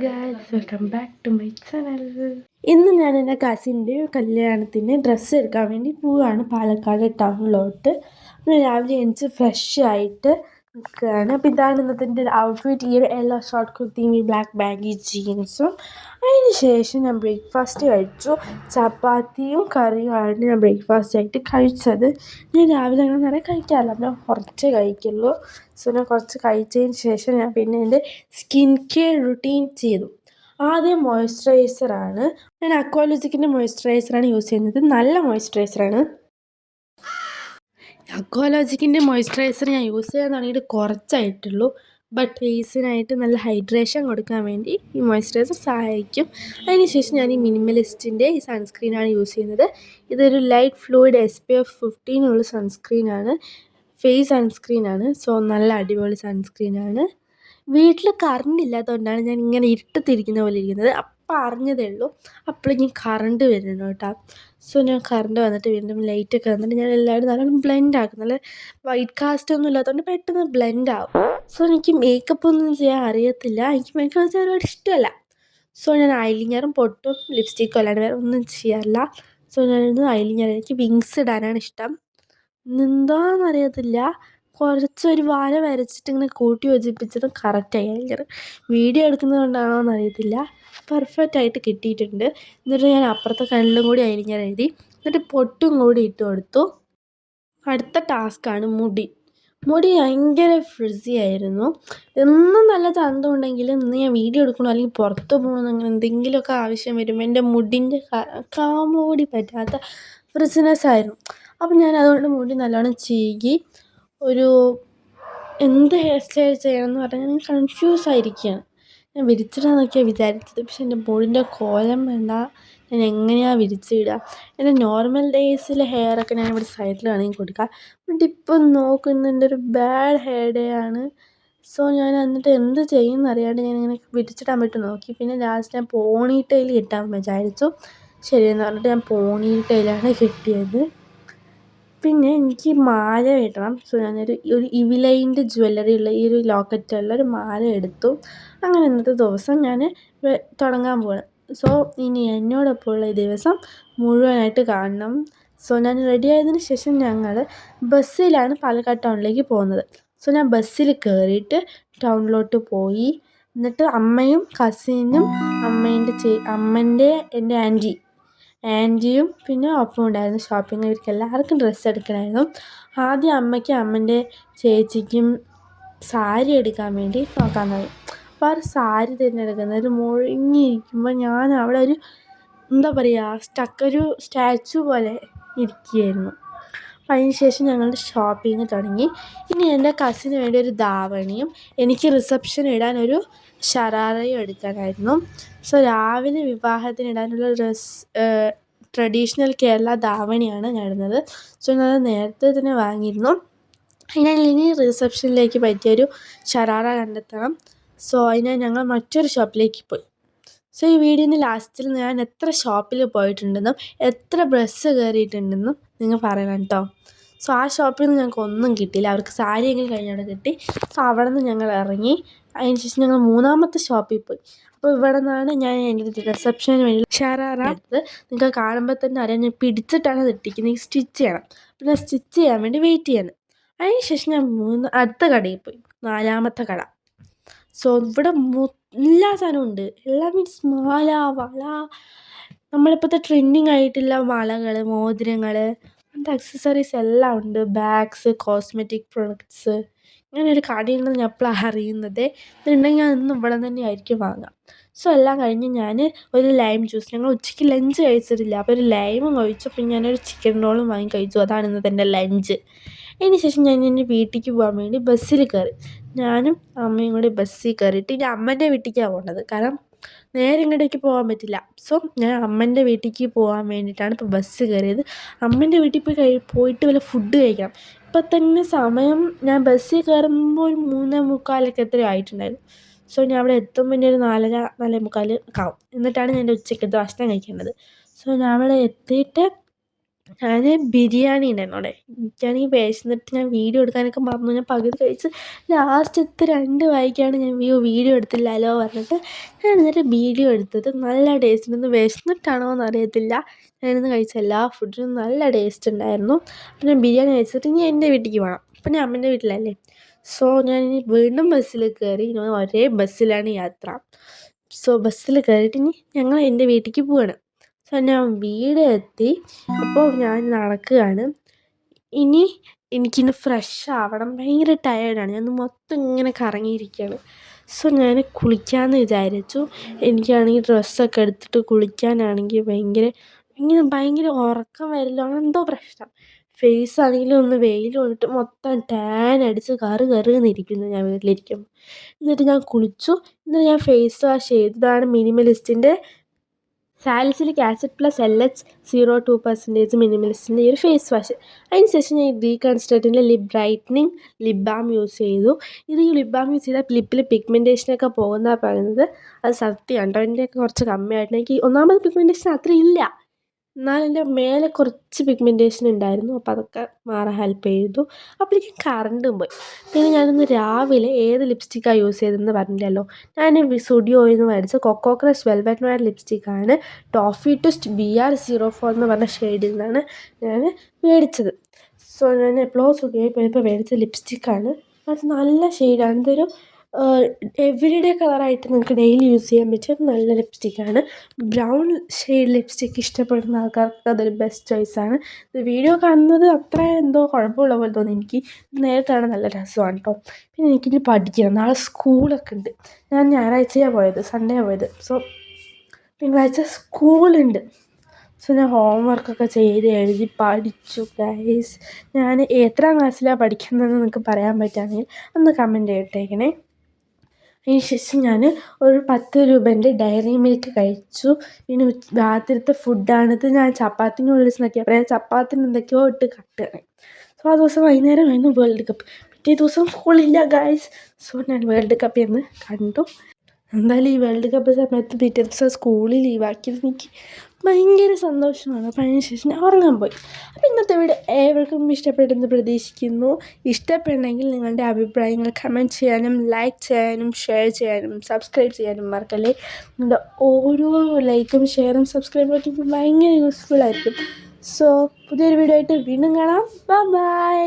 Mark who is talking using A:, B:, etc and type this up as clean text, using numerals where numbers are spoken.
A: Guys welcome back to my channel. ഇന്ന് ഞാൻ എൻ്റെ കസിൻ്റെ കല്യാണത്തിന് ഡ്രസ്സ് എടുക്കാൻ വേണ്ടി പോവുകയാണ് പാലക്കാട് ടൗണിലോട്ട്. അപ്പോൾ രാവിലെ എണിച്ച് ഫ്രഷ് ആയിട്ട് നിൽക്കുകയാണ്. അപ്പോൾ ഇതാണ് ഇന്നത്തെ എൻ്റെ ഔട്ട്ഫിറ്റ്. ഈ ഒരു യെല്ലോ ഷോർട്ട് കുർത്തിയും ഈ ബ്ലാക്ക് ബാഗി ജീൻസും. അതിന് ശേഷം ഞാൻ ബ്രേക്ക്ഫാസ്റ്റ് കഴിച്ചു. ചപ്പാത്തിയും കറിയുമാണ് ഞാൻ ബ്രേക്ക്ഫാസ്റ്റ് ആയിട്ട് കഴിച്ചത്. ഞാൻ രാവിലെ അങ്ങനെ നിറയെ കഴിക്കാറില്ല, അപ്പോൾ ഞാൻ കുറച്ച് കഴിക്കുള്ളൂ. സോ ഞാൻ കുറച്ച് കഴിച്ചതിന് ശേഷം ഞാൻ പിന്നെ എൻ്റെ സ്കിൻ കെയർ റുട്ടീൻ ചെയ്തു. ആദ്യം മോയ്സ്ചറൈസറാണ്. ഞാൻ അക്വാലോജിക്കിൻ്റെ മോയ്സ്ചറൈസറാണ് യൂസ് ചെയ്യുന്നത്. നല്ല മോയ്സ്ചറൈസറാണ്. അക്വാലോജിക്കിൻ്റെ മോയ്സ്ചറൈസർ ഞാൻ യൂസ് ചെയ്യാൻ തുടങ്ങിയിട്ട് കുറച്ചായിട്ടുള്ളൂ. ബട്ട് ഫേസിനായിട്ട് നല്ല ഹൈഡ്രേഷൻ കൊടുക്കാൻ വേണ്ടി ഈ മോയ്സ്ചറൈസർ സഹായിക്കും. അതിനുശേഷം ഞാൻ ഈ മിനിമലിസ്റ്റിൻ്റെ ഈ സൺസ്ക്രീനാണ് യൂസ് ചെയ്യുന്നത്. ഇതൊരു ലൈറ്റ് ഫ്ലൂയിഡ് SPF 15 ഉള്ള സൺസ്ക്രീനാണ്. ഫേസ് സൺസ്ക്രീനാണ്. സോ നല്ല അടിപൊളി സൺസ്ക്രീനാണ്. വീട്ടിൽ കറണ്ട് ഇല്ലാത്തതുകൊണ്ടാണ് ഞാൻ ഇങ്ങനെ ഇരുട്ടത്തിരിക്കുന്ന പോലെ ഇരിക്കുന്നത്. അപ്പം അറിഞ്ഞതേ ഉള്ളൂ. അപ്പോഴേക്കും കറണ്ട് വരുന്നുണ്ട് കേട്ടോ. സോ ഞാൻ കറണ്ട് വന്നിട്ട് വീണ്ടും ലൈറ്റൊക്കെ വന്നിട്ട് ഞാൻ എല്ലാവരും നല്ലോണം ബ്ലെൻഡ് ആക്കും. നല്ല വൈറ്റ് കാസ്റ്റ് ഒന്നും ഇല്ലാത്തതുകൊണ്ട് പെട്ടെന്ന് ബ്ലെൻഡ് ആവും. സോ എനിക്ക് മേക്കപ്പ് ഒന്നും ചെയ്യാൻ അറിയത്തില്ല. എനിക്ക് മേക്കപ്പ് ചെയ്യാൻ ഒരുപാട് ഇഷ്ടമല്ല. സോ ഞാൻ ഐലിനറും പൊട്ടും ലിപ്സ്റ്റിക്കും അല്ലാണ്ട് വേറെ ഒന്നും ചെയ്യാറില്ല. സോ ഞാനിന്ന് ഐലിനർ, എനിക്ക് വിങ്സ് ഇടാനാണ് ഇഷ്ടം. എന്താണെന്നറിയത്തില്ല, കുറച്ചൊരു വര വരച്ചിട്ട് ഇങ്ങനെ കൂട്ടി യോജിപ്പിച്ചത് കറക്റ്റായി. ഐലിനർ വീഡിയോ എടുക്കുന്നത് കൊണ്ടാണോ എന്നറിയത്തില്ല, പെർഫെക്റ്റായിട്ട് കിട്ടിയിട്ടുണ്ട്. എന്നിട്ട് ഞാൻ അപ്പുറത്തെ കണ്ണിലും കൂടി ഐലിനർ എഴുതി. എന്നിട്ട് പൊട്ടും കൂടി ഇട്ട് കൊടുത്തു. അടുത്ത ടാസ്ക്കാണ് മുടി. ഭയങ്കര ഫ്രിസി ആയിരുന്നു. എന്നും നല്ല ചന്തം ഉണ്ടെങ്കിലും ഇന്ന് ഞാൻ വീഡിയോ എടുക്കണോ അല്ലെങ്കിൽ പുറത്ത് പോകണം, അങ്ങനെ എന്തെങ്കിലുമൊക്കെ ആവശ്യം വരുമ്പോൾ എൻ്റെ മുടിൻ്റെ കാമോടി പറ്റാത്ത ഫ്രിസിനെസ് ആയിരുന്നു. അപ്പം ഞാൻ അതുകൊണ്ട് മുടി നല്ലോണം ചീകി ഒരു എന്ത് ഹെയർ സ്റ്റൈൽ ചെയ്യണമെന്ന് പറഞ്ഞാൽ ഞാൻ കൺഫ്യൂസ് ആയിരിക്കുകയാണ്. ഞാൻ വിരിച്ചിടാന്നൊക്കെയാണ് വിചാരിച്ചത്, പക്ഷെ എൻ്റെ മുടിൻ്റെ കോലം വേണ്ട. ഞാൻ എങ്ങനെയാണ് വിരിച്ചിടുക? എൻ്റെ നോർമൽ ഡേയ്സിലെ ഹെയറൊക്കെ ഞാൻ ഇവിടെ സൈഡിൽ വേണമെങ്കിൽ കൊടുക്കാം. ബട്ട് ഇപ്പം നോക്കുന്നെൻ്റെ ഒരു ബാഡ് ഹെയർ ഡേ ആണ്. സോ ഞാൻ എന്നിട്ട് എന്ത് ചെയ്യുമെന്നറിയാണ്ട് ഞാനിങ്ങനെ വിരിച്ചിടാൻ പറ്റും നോക്കി. പിന്നെ ലാസ്റ്റ് ഞാൻ പോണി ടെയിൽ കിട്ടാൻ വിചാരിച്ചു. ശരിയെന്ന് പറഞ്ഞിട്ട് ഞാൻ പോണി ടെയിലാണ് കിട്ടിയത്. പിന്നെ എനിക്ക് മാല ഇടണം. സോ ഞാനൊരു ഇവിലൈൻ്റെ ജ്വല്ലറി ഉള്ള ഈ ഒരു ലോക്കറ്റുള്ള ഒരു മാല എടുത്തു. അങ്ങനെ ഇന്നത്തെ ദിവസം ഞാൻ തുടങ്ങാൻ പോവാണ്. സോ ഇനി എന്നോടൊപ്പമുള്ള ഈ ദിവസം മുഴുവനായിട്ട് കാണണം. സോ ഞാൻ റെഡി ആയതിനു ശേഷം ഞങ്ങൾ ബസ്സിലാണ് പാലക്കാട് ടൗണിലേക്ക് പോകുന്നത്. സോ ഞാൻ ബസ്സിൽ കയറിയിട്ട് ടൗണിലോട്ട് പോയി. എന്നിട്ട് അമ്മയും കസിനും അമ്മൻ്റെ എൻ്റെ ആൻറ്റിയും പിന്നെ ഒപ്പം ഉണ്ടായിരുന്നു ഷോപ്പിങ്ങിൽ. ഇവർക്ക് എല്ലാവർക്കും ഡ്രസ്സ് എടുക്കണമായിരുന്നു. ആദ്യം അമ്മയ്ക്കും അമ്മൻ്റെ ചേച്ചിക്കും സാരി എടുക്കാൻ വേണ്ടി നോക്കാൻ തുടങ്ങി. അപ്പോൾ ആ സാരി തിരഞ്ഞെടുക്കുന്നത് ഒരു മുഴുങ്ങിയിരിക്കുമ്പോൾ ഞാൻ അവിടെ ഒരു എന്താ പറയുക ഒരു സ്റ്റാച്ചു പോലെ ഇരിക്കുകയായിരുന്നു. അപ്പം അതിന് ശേഷം ഞങ്ങൾ ഷോപ്പിംഗ് തുടങ്ങി. ഇനി എൻ്റെ കസിന് വേണ്ടി ഒരു ധാവണിയും എനിക്ക് റിസപ്ഷൻ ഇടാനൊരു ഷറാറയും എടുക്കാനായിരുന്നു. സോ രാവിലെ വിവാഹത്തിന് ഇടാനുള്ള ട്രഡീഷണൽ കേരള ധാവണിയാണ് ഞാൻ ഇടുന്നത്. സോ ഞാൻ നേരത്തെ തന്നെ വാങ്ങിയിരുന്നു. ഇനി റിസപ്ഷനിലേക്ക് പറ്റിയൊരു ഷറാറ കണ്ടെത്തണം. സോ അതിനായി ഞങ്ങൾ മറ്റൊരു ഷോപ്പിലേക്ക് പോയി. സോ ഈ വീഡിയോൻ്റെ ലാസ്റ്റിൽ ഞാൻ എത്ര ഷോപ്പിൽ പോയിട്ടുണ്ടെന്നും എത്ര ബസ് കയറിയിട്ടുണ്ടെന്നും നിങ്ങൾ പറയണം കേട്ടോ. സോ ആ ഷോപ്പിൽ നിന്ന് ഞങ്ങൾക്ക് ഒന്നും കിട്ടിയില്ല. അവർക്ക് സാരിയെങ്കിലും കഴിഞ്ഞവിടെ കിട്ടി. സോ അവിടെ നിന്ന് ഞങ്ങൾ ഇറങ്ങി. അതിന് ശേഷം ഞങ്ങൾ മൂന്നാമത്തെ ഷോപ്പിൽ പോയി. അപ്പോൾ ഇവിടെ നിന്നാണ് ഞാൻ എൻ്റെ റിസപ്ഷന് വേണ്ടി ഷറാറ എടുത്തത്. നിങ്ങൾക്ക് കാണുമ്പോൾ തന്നെ അറിയാം, ഞാൻ പിടിച്ചിട്ടാണ് അത് ഇട്ടിരിക്കുന്നത്. സ്റ്റിച്ച് ചെയ്യണം. അപ്പോൾ ഞാൻ സ്റ്റിച്ച് ചെയ്യാൻ വേണ്ടി വെയിറ്റ് ചെയ്യാണ്. അതിന് ശേഷം ഞാൻ അടുത്ത കടയിൽ പോയി, നാലാമത്തെ കട. സോ ഇവിടെ എല്ലാ സാധനവും ഉണ്ട്. എല്ലാം മീൻസ് മാല, വള, നമ്മളിപ്പോഴത്തെ ട്രെൻഡിങ് ആയിട്ടുള്ള വളകൾ, മോതിരങ്ങൾ, അങ്ങനത്തെ അക്സസറീസ് എല്ലാം ഉണ്ട്. Bags, cosmetic products. ഇങ്ങനെ ഒരു കടയുണ്ടെന്ന് ഞാൻ എപ്പോഴാണ് അറിയുന്നത്. ഇതുണ്ടെങ്കിൽ ഞാൻ ഇന്നും ഇവിടെ തന്നെ ആയിരിക്കും വാങ്ങാം. സോ എല്ലാം കഴിഞ്ഞ് ഞാൻ ഒരു ലൈം ജ്യൂസ്, ഞങ്ങൾ ഉച്ചയ്ക്ക് ലഞ്ച് കഴിച്ചിട്ടില്ല, അപ്പോൾ ഒരു ലൈമും കഴിച്ചു. പിന്നെ ഞാനൊരു ചിക്കൻ റോളും വാങ്ങി കഴിച്ചു. അതാണ് ഇന്നത്തെ എൻ്റെ ലഞ്ച്. അതിന് ശേഷം ഞാൻ എൻ്റെ വീട്ടിലേക്ക് പോകാൻ വേണ്ടി ബസ്സിൽ കയറി. ഞാനും അമ്മയും കൂടി ബസ്സിൽ കയറിയിട്ട് ഇനി അമ്മൻ്റെ വീട്ടിലേക്കാണ് പോകേണ്ടത്. കാരണം നേരെ ഇങ്ങോട്ടേക്ക് പോകാൻ പറ്റില്ല. സോ ഞാൻ അമ്മൻ്റെ വീട്ടിലേക്ക് പോകാൻ വേണ്ടിയിട്ടാണ് ഇപ്പോൾ ബസ് കയറിയത്. അമ്മൻ്റെ വീട്ടിൽ പോയിട്ട് വല്ല ഫുഡ് കഴിക്കണം. ഇപ്പം തന്നെ സമയം, ഞാൻ ബസ്സിൽ കയറുമ്പോൾ ഒരു 3:45 എത്രയോ ആയിട്ടുണ്ടായിരുന്നു. സോ ഞാൻ അവിടെ എത്തുമ്പോൾ ഇനി ഒരു 4:30, 4:45 ആവും. എന്നിട്ടാണ് ഞാൻ എൻ്റെ ഉച്ചയ്ക്കത്തെ ഭക്ഷണം കഴിക്കേണ്ടത്. സോ ഞാൻ അവിടെ എത്തിയിട്ട് ഞാൻ ബിരിയാണി ഉണ്ടായിരുന്നു അവിടെ. എനിക്കാണെങ്കിൽ വിശന്നിട്ട് ഞാൻ വീഡിയോ എടുക്കാനൊക്കെ മറന്നു. ഞാൻ പകുതി കഴിച്ച് ലാസ്റ്റത്തെ 2 വായിക്കാണ് ഞാൻ വീഡിയോ എടുത്തില്ലല്ലോ പറഞ്ഞിട്ട് ഞാൻ എന്നിട്ട് വീഡിയോ എടുത്തത്. നല്ല ടേസ്റ്റ് ഉണ്ട്. വിശന്നിട്ടാണോ എന്നറിയത്തില്ല, ഞാനിന്ന് കഴിച്ച എല്ലാ ഫുഡിനും നല്ല ടേസ്റ്റ് ഉണ്ടായിരുന്നു. അപ്പം ഞാൻ ബിരിയാണി കഴിച്ചിട്ട് ഇനി എൻ്റെ വീട്ടിലേക്ക് പോകണം. അപ്പം ഞാൻ അമ്മേൻ്റെ വീട്ടിലല്ലേ. സോ ഞാൻ ഇനി വീണ്ടും ബസ്സിൽ കയറി. ഇനി ഒരേ ബസ്സിലാണ് യാത്ര. സോ ബസ്സിൽ കയറിയിട്ട് ഇനി ഞങ്ങൾ എൻ്റെ വീട്ടിലേക്ക് പോവാണ്. സോ ഞാൻ വീട് എത്തി. അപ്പോൾ ഞാൻ നടക്കുകയാണ്. ഇനി എനിക്കിന്ന് ഫ്രഷ് ആവണം. ഭയങ്കര ടയേർഡാണ്. ഞാൻ മൊത്തം ഇങ്ങനെ കറങ്ങിയിരിക്കുകയാണ്. സോ ഞാൻ കുളിക്കാമെന്ന് വിചാരിച്ചു. എനിക്കാണെങ്കിൽ ഡ്രസ്സൊക്കെ എടുത്തിട്ട് കുളിക്കാനാണെങ്കിൽ ഭയങ്കര ഉറക്കം വരില്ല, അങ്ങനെ എന്തോ പ്രശ്നം. ഫേസ് ആണെങ്കിലും ഒന്ന് വെയിൽ കൊണ്ടിട്ട് മൊത്തം ടാൻ അടിച്ച് കറുകറുന്നിരിക്കുന്നു ഞാൻ വീട്ടിലിരിക്കുമ്പോൾ. എന്നിട്ട് ഞാൻ കുളിച്ചു. എന്നിട്ട് ഞാൻ ഫേസ് വാഷ് ചെയ്തു. ഇതാണ് മിനിമലിസ്റ്റിൻ്റെ സാലിസിലിക് ആസിഡ് പ്ലസ് LH02% മിനിമലിസ്റ്റിൻ്റെ ഈ ഒരു ഫേസ് വാഷ്. അതിന് ശേഷം ഞാൻ ഡീകൺസ്ട്രക്റ്റിൻ്റെ lip brightening lip balm use ചെയ്തു. ഈ ലിപ് ബാം യൂസ് ചെയ്താൽ ലിപ്പിൽ പിഗ്മെൻറ്റേഷനൊക്കെ പോകുന്നതാണ് പറയുന്നത്. അത് സത്യമാണ് കേട്ടോ. എൻ്റെയൊക്കെ കുറച്ച് കമ്മിയായിട്ട്, എനിക്ക് ഒന്നാമത് പിഗ്മെൻറ്റേഷൻ അത്ര ഇല്ല, എന്നാൽ എൻ്റെ മേലെ കുറച്ച് പിഗ്മെൻറ്റേഷൻ ഉണ്ടായിരുന്നു. അപ്പോൾ അതൊക്കെ മാറാൻ ഹെൽപ്പ് ചെയ്തു. അപ്പോഴേക്കും കറണ്ടും പോയി. പിന്നെ ഞാനിന്ന് രാവിലെ ഏത് ലിപ്സ്റ്റിക്കാണ് യൂസ് ചെയ്തതെന്ന് പറഞ്ഞില്ലല്ലോ. ഞാൻ സ്റ്റുഡിയോയിൽ നിന്ന് മേടിച്ച കൊക്കോ ക്രഷ് വെൽവെറ്റ് മാറ്റ് ലിപ്സ്റ്റിക്കാണ്. ടോഫി ട്വിസ്റ്റ് BR04 എന്ന് പറഞ്ഞ ഷെയ്ഡിൽ നിന്നാണ് ഞാൻ മേടിച്ചത്. സോ ഞാൻ എപ്പോഴോ സ്റ്റുഡിയോയിൽ പോയപ്പോൾ മേടിച്ച ലിപ്സ്റ്റിക്കാണ്. അത് നല്ല ഷെയ്ഡാണ്. ഇതൊരു എവരിഡേ കളറായിട്ട് നിങ്ങൾക്ക് ഡെയിലി യൂസ് ചെയ്യാൻ പറ്റിയ നല്ല ലിപ്സ്റ്റിക്കാണ്. ബ്രൗൺ ഷെയ്ഡ് ലിപ്സ്റ്റിക്ക് ഇഷ്ടപ്പെടുന്ന ആൾക്കാർക്ക് അതൊരു ബെസ്റ്റ് ചോയ്സാണ്. ഇത് വീഡിയോ കാണുന്നത് അത്ര എന്തോ കുഴപ്പമുള്ള പോലെ തോന്നി. എനിക്ക് നേരിട്ടാണ് നല്ല രസമാണ് കേട്ടോ. പിന്നെ എനിക്കിനി പഠിക്കണം. നാളെ സ്കൂളൊക്കെ ഉണ്ട്. ഞാൻ ഞായറാഴ്ചയാണ് പോയത്, സൺഡേയാണ് പോയത്. സോ തിങ്കളാഴ്ച സ്കൂളുണ്ട്. സോ ഞാൻ ഹോംവർക്കൊക്കെ ചെയ്ത് എഴുതി പഠിച്ചു ഗൈസ്. ഞാൻ എത്രാം ക്ലാസ്സിലാണ് പഠിക്കുന്നതെന്ന് നിങ്ങൾക്ക് പറയാൻ പറ്റുകയാണെങ്കിൽ ഒന്ന് കമൻറ്റ് ചെയ്തിട്ടേക്കണേ. അതിന് ശേഷം ഞാൻ ഒരു 10 രൂപേൻ്റെ ഡയറി മിൽക്ക് കഴിച്ചു. പിന്നെ രാത്രിത്തെ ഫുഡാണിത്. ഞാൻ ചപ്പാത്തി നൂഡിൽസ് നോക്കിയപ്പോൾ ഞാൻ ചപ്പാത്തിന് എന്തൊക്കെയോ ഇട്ട് കട്ടുകയാണ്. സോ ആ ദിവസം വൈകുന്നേരമായിരുന്നു വേൾഡ് കപ്പ്. പിറ്റേ ദിവസം സ്കൂളില്ല ഗൈസ്. സോ ഞാൻ വേൾഡ് കപ്പ് എന്ന് കണ്ടു. എന്തായാലും ഈ വേൾഡ് കപ്പ് സമയത്ത് പിറ്റേ ദിവസം സ്കൂളിൽ ലീവാക്കിയത് എനിക്ക് ഭയങ്കര സന്തോഷമാണ്. അപ്പോൾ അതിന് ശേഷം ഞാൻ ഉറങ്ങാൻ പോയി. അപ്പോൾ ഇന്നത്തെ വീഡിയോ ഏവർക്കും ഇഷ്ടപ്പെട്ടെന്ന് പ്രതീക്ഷിക്കുന്നു. ഇഷ്ടപ്പെടണമെങ്കിൽ നിങ്ങളുടെ അഭിപ്രായങ്ങൾ കമൻറ്റ് ചെയ്യാനും ലൈക്ക് ചെയ്യാനും ഷെയർ ചെയ്യാനും സബ്സ്ക്രൈബ് ചെയ്യാനും മറക്കല്ലേ. നിങ്ങളുടെ ഓരോ ലൈക്കും ഷെയറും സബ്സ്ക്രൈബും ഒക്കെ ഭയങ്കര യൂസ്ഫുൾ ആയിരിക്കും. സോ പുതിയൊരു വീഡിയോ ആയിട്ട് വീണ്ടും കാണാം. ബൈ.